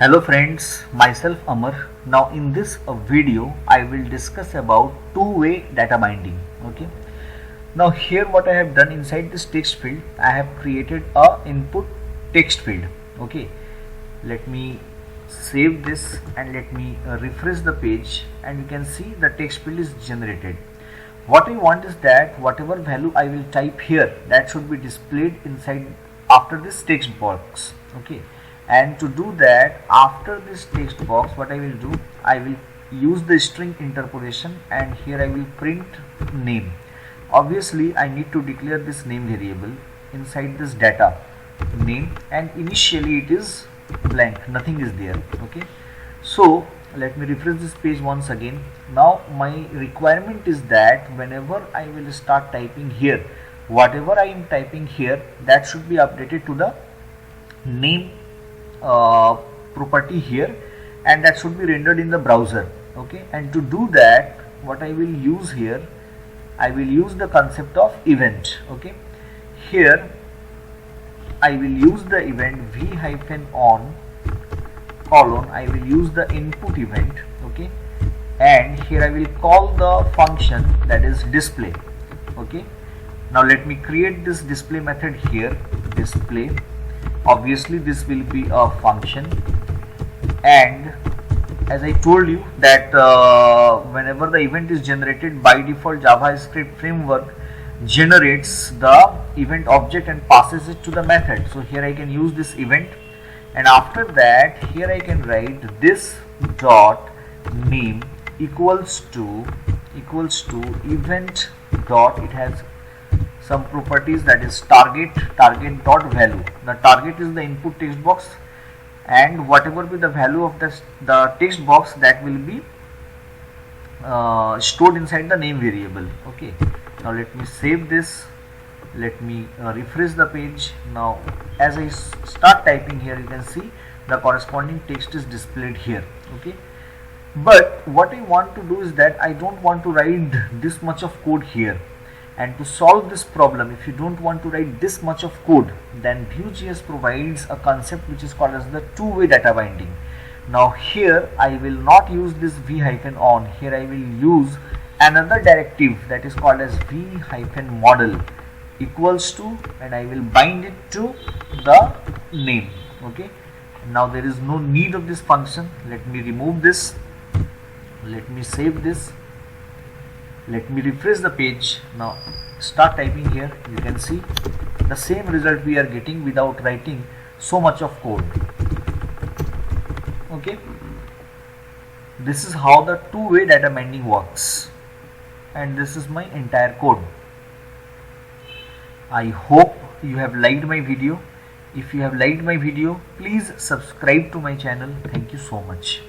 Hello friends, myself Amar. Now in this video I will discuss about two-way data binding. Okay. Now here what I have done inside this text field, I have created a input text field. Okay. Let me save this and let me refresh the page, and you can see the text field is generated. What I want is that whatever value I will type here, that should be displayed inside after this text box. Okay. And to do that, after this text box, what I will do, I will use the string interpolation, and here I will print name. Obviously I need to declare this name variable inside this data name, and initially it is blank, nothing is there. Okay, so let me refresh this page once again. Now my requirement is that whenever I will start typing here, whatever I am typing here, that should be updated to the name property here, and that should be rendered in the browser. Okay, and to do that, what I will use here, I will use the concept of event. Okay, here I will use the event v-on colon, I will use the input event. Okay, and here I will call the function that is display. Okay, now let me create this display method here, display. Obviously this will be a function, and as I told you that whenever the event is generated, by default JavaScript framework generates the event object and passes it to the method. So here I can use this event, and after that here I can write this dot name equals to event dot, it has some properties, that is target dot value. The target is the input text box, and whatever be the value of the text box, that will be stored inside the name variable. Okay, now let me save this, let me refresh the page. Now as I start typing here, you can see the corresponding text is displayed here. Okay, but what I want to do is that I don't want to write this much of code here. And to solve this problem, if you don't want to write this much of code, then VueJS provides a concept which is called as the two-way data binding. Now here I will not use this v-on, here I will use another directive that is called as v-model equals to, and I will bind it to the name. Okay, now there is no need of this function. Let me remove this, let me save this, let me refresh the page. Now start typing here, you can see the same result we are getting without writing so much of code. Okay, this is how the two-way data binding works, and this is my entire code. I hope you have liked my video. If you have liked my video, please subscribe to my channel. Thank you so much.